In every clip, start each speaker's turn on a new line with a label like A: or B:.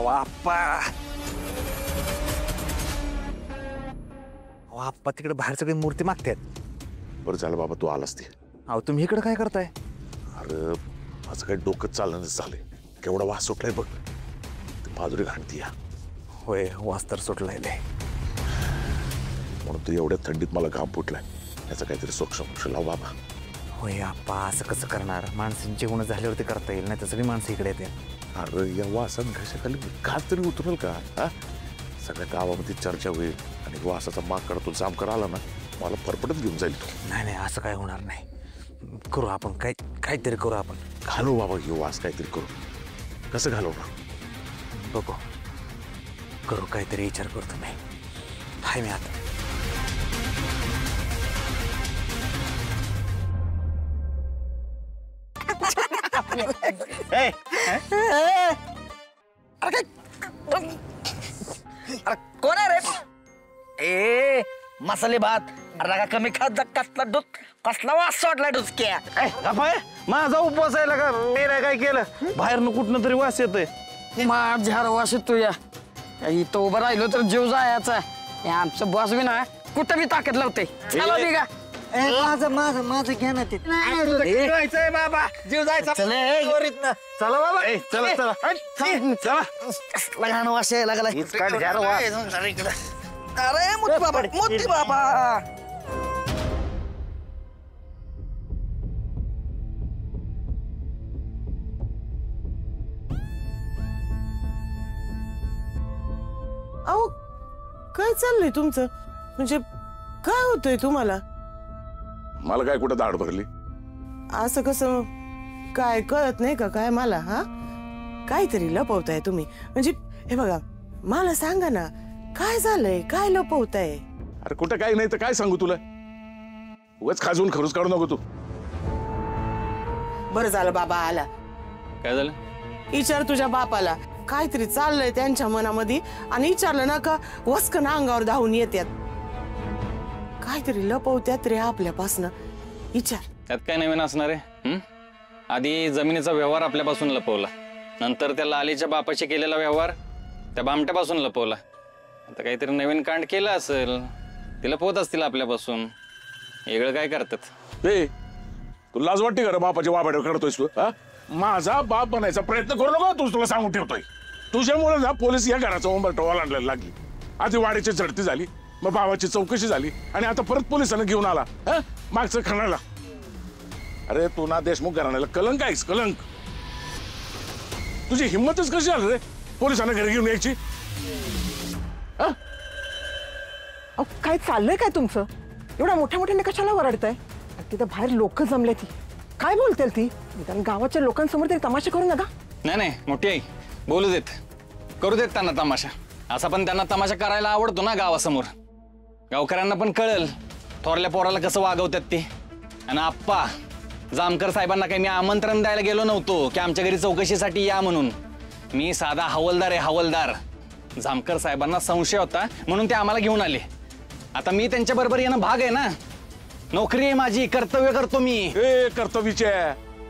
A: आप्पा आप्पा तिकडे बाहेर सगळी मूर्ती मागतात.
B: बरं झालं बाबा तू आलास ते.
A: अहो तुम्ही इकडे काय करताय?
B: अरे माझं काही डोकं चाललं झालंय. केवढा वास सुटलाय बघ. ती माधुरी घाणती या.
A: होय वास तर सुटलाय लय.
B: म्हणून तू एवढ्या थंडीत मला घाम फुटलाय. याचा काहीतरी सोक्ष लाव बाबा.
A: होय आप्पा असं कसं करणार? माणसांची जेवण झाल्यावरती करता येईल नाही तर सगळी माणसं इकडे येते.
B: अरे या वासात घशाखाली घास तरी उतरेल का? सगळ्या गावामध्ये चर्चा होईल आणि वासाचा माग काढतो जामकर आला ना मला फरफटत घेऊन जाईल. तू
A: नाही नाही असं काय होणार नाही. करू आपण काहीतरी करू आपण.
B: घालू बाबा हे वास काहीतरी करू. कसं घालवणार
A: बघू. करू काहीतरी विचार करतो मी. हाय मी आता.
C: कोण आहे रे? ए मसाले भात रगा कमी खात जा. कसला दूध कसला वास सोडला डुचक्या.
D: माझा उपवास आहे का? मी नाही काय केलं. बाहेरनं कुठनं तरी वास येतोय.
C: माझ्या वास येतो या. इथं उभं राहिलो तर जीव जायचा. आमचं बॉस बी ना कुठं बी ताकद लावते. चला निघा.
E: माझं घ्या ना ते.
D: बाबा जीव जायचा. चला बाबा. चला चला चला.
C: कसला घाण वास यायला लागला. अरे मोठी बाबा मोठी बाबा.
E: अहो काय चाललंय तुमचं? म्हणजे काय होतंय तुम्हाला?
B: मला काय कुठं दाढ भरली?
E: असं कसं काय कळत नाही का काय मला? हा काहीतरी लपवताय तुम्ही. म्हणजे हे बघा मला सांगा ना काय झालंय? काय लपवताय?
B: अरे कुठं काही नाही तर काय सांगू तुला. उगाच खाजून खरूच काढू नको तू.
E: बरं झालं बाबा आला.
D: काय झालं?
E: विचार तुझ्या बापाला काहीतरी चाललंय त्यांच्या मनामध्ये आणि विचारलं ना का वस्कन अंगावर धावून येतात. काहीतरी लपवत्यात रे आपल्यापासनं. विचार.
F: त्यात काय नवीन असणार आहे? आधी जमिनीचा व्यवहार आपल्यापासून लपवला. नंतर त्या लालीच्या बापाशी केलेला व्यवहार त्या बामट्यापासून लपवला. आता काहीतरी नवीन कांड केलं असेल. ते लपवत असतील आपल्यापासून. वेगळं काय करतात?
B: ए तू लाज वाटते का रे बापाच्या वाबाड्या करतोयस तू? माझा बाप बनायचा प्रयत्न करू नका. तूच तुला सांगून ठेवतोय. तुझ्यामुळे ना पोलीस या घराचा उंबरठा ओलांडायला लागली. आधी वाड्याची झडती झाली मग भावाची चौकशी झाली आणि आता परत पोलिसांना घेऊन आला मागचं खणाला. अरे तू ना देशमुख घराण्याला कलंक आहेस कलंक. तुझी हिंमतच कशी आली रे पोलिसांना घरी घेऊन यायची?
G: काय चाललंय काय तुमचं? एवढ्या मोठ्या मोठ्याने कशाला वरडताय? तिथं बाहेर लोक जमले. ती काय बोलतील? ती गावाच्या लोकांसमोर तरी तमाशा करू नका.
F: नाही नाही मोठी आई बोलू देत. करू देत त्यांना तमाशा. असा पण त्यांना तमाशा करायला आवडतो ना गावासमोर. गावकऱ्यांना पण कळेल थोरल्या पोराला कसं वागवतात ते. आणि आप्पा जामकर साहेबांना काही मी आमंत्रण द्यायला गेलो नव्हतो की आमच्या घरी चौकशीसाठी या म्हणून. मी साधा हवालदार आहे हवालदार. जामकर साहेबांना संशय होता म्हणून ते आम्हाला घेऊन आले. आता मी त्यांच्या बरोबर येणं भाग आहे ना. नोकरी आहे माझी. कर्तव्य करतो मी.
B: कर्तव्याचे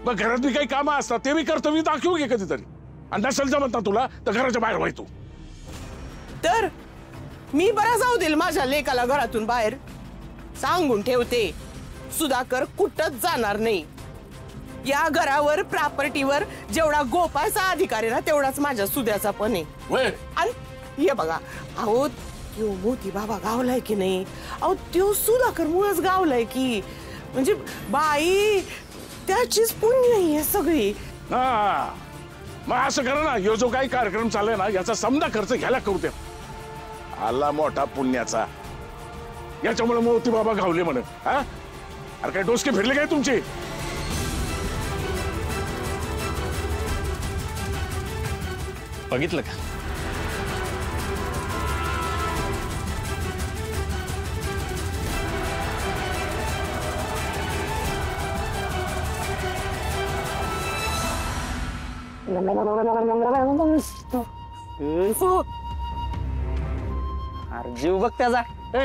B: मग घरात बी काही कामं असतात ते बी कर्तव्य दाखवू घे कधीतरी. आणि नसेल जमत ना तुला तर घराच्या बाहेर व्हाय तू.
E: तर मी बरा जाऊ देईल माझ्या लेकाला घरातून बाहेर. सांगून ठेवते सुधाकर कुठंच जाणार नाही. या घरावर प्रॉपर्टीवर जेवढा गोपायचा अधिकार आहे ना तेवढाच माझ्या सुद्याचा पण आहे. आणि हे बघा अहो त्यो मोती बाबा गावलाय की नाही? अहो त्यो सुधाकर मुळेच गावलाय की. म्हणजे बाई त्याचीच पुण्य आहे सगळी.
B: मग असं करा ना. ह्यो जो काही कार्यक्रम चाललाय ना याचा समजा खर्च घ्यायला करू दे. आला मोठा पुण्याचा. याच्यामुळे मोती बाबा गावले म्हणे. अरे काय डोसके फिरले काय तुमचे?
F: बघितलं का?
C: अरे जीव बघ त्याचा.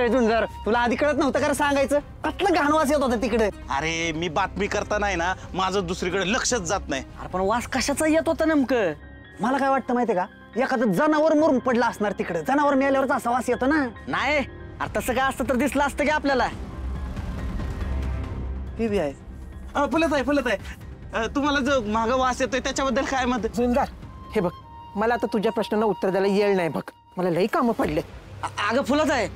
C: झुंजार तुला आधी कळत नव्हतं का सांगायचं? कसलं घाण वास येत होता तिकडे.
D: अरे मी बातमी करताना ना माझं दुसरीकडे लक्षच जात नाही.
C: अरे पण वास कशाचा येत होता नेमकं?
G: मला काय वाटतं माहितीये का?
H: एखादं जनावर मरून पडलं असणार तिकडे. जनावर मेल्यावरच असा वास येतो ना.
C: नाही अरे तसं काय असतं तर दिसलं असतं की आपल्याला.
H: ते बी आहे. फुलत आहे. तुम्हाला जो माग वास येतोय त्याच्याबद्दल काय मत?
G: जुंजार हे बघ, मला आता तुझ्या प्रश्नांना उत्तर द्यायला येळ नाही बघ. मला लई कामं पडले.
C: अगं फुलत आहे,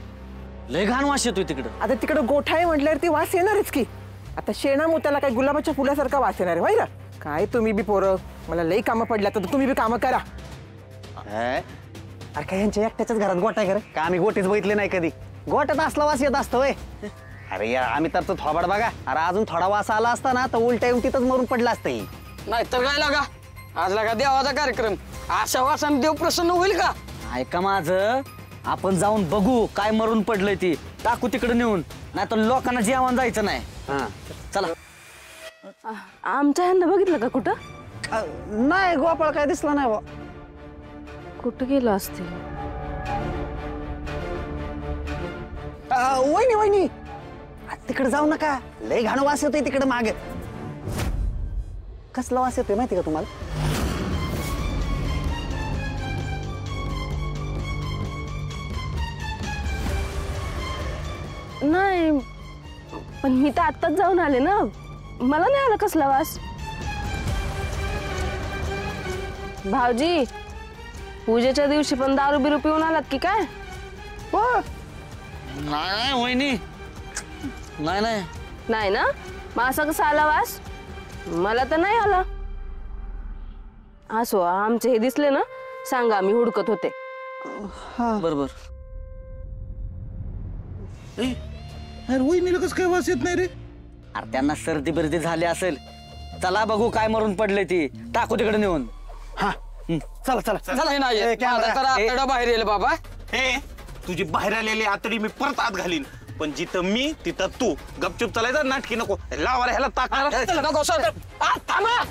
C: लय घाण वास येतोय तिकडं.
G: आता तिकडे गोठा आहे म्हटल्यावर ती वास येणारच की. आता शेणा मोत्याला काय गुलाबाच्या फुलासारखा वास येणार आहे ना. काय तुम्ही बी पोरं, मला लई कामं पडल्या तर तुम्ही बी कामं करा.
H: अरे काय यांच्या एकट्याच्याच घरात गोठा आहे का आम्ही गोटेच बघितले नाही कधी. गोट्यात असला वास येत असतो वय. अरे यार आम्ही तर थोबाड बघा. अरे अजून थोडा वास आला असता ना तर उलट्या येऊन तिथंच मरून पडला असतं.
C: नाही तर काय लागा, आज लागा देवाचा कार्यक्रम. अशा वासाने देव प्रसन्न होईल का? ऐका माझं, आपण जाऊन बघू काय मरून पडलंय ती. टाकू तिकडे नेऊन, नाही तर लोकांना जेवण जायचं नाही. हा चला.
I: आमच्या ह्यांना बघितलं का कुठं?
H: नाही गोपाळ काय दिसला नाही बा.
I: कुठं गेलं असतील?
H: वहिनी तिकडे जाऊ नका. लय घाण वास येतोय तिकडे मागे. कसला वास येतोय माहिती का तुम्हाला?
I: नाही पण मी तर आत्ताच जाऊन आले ना, मला नाही आला कसला वास. भाऊजी पूजेच्या दिवशी पण दारू बिरू पिऊन आलात की काय?
C: नाही वहिनी, नाही नाही.
I: नाही ना, मग असा कसा आला वास? मला तर नाही आला. असो आमचे हे दिसले ना सांगा, मी हुडकत होते.
C: बरोबर.
D: वहिनीला कसं काय वास येत नाही रे?
C: अरे त्यांना सर्दी बिर्दी झाली असेल. चला बघू काय मरून पडले ती. टाकू तिकडे नेऊन.
H: हा चला चला
C: चला हे नाही
H: ए, कॅमेरा.
C: माझा तर आतडा बाहेर येईल बाबा.
D: तुझी बाहेर आलेली आतडी मी परत आत घालीन. पण जिथं मी तिथं तू. गपचूप चालायचं, नाटकी नको. लावा रे ह्याला ताक.
C: नको सर. थांबा.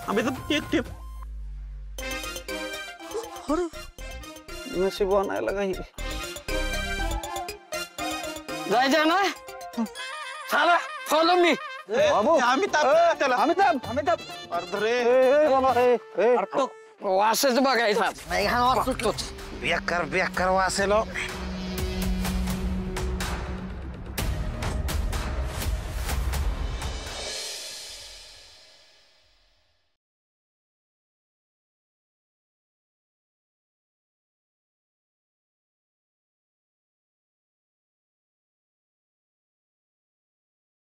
D: आम्ही तर एक टेप.
H: नशीब आणायला काही.
C: जायचं ना. चला फॉलो मी.
D: अमिताभ
C: वासच बघायचा.
H: बेकार वास येलो.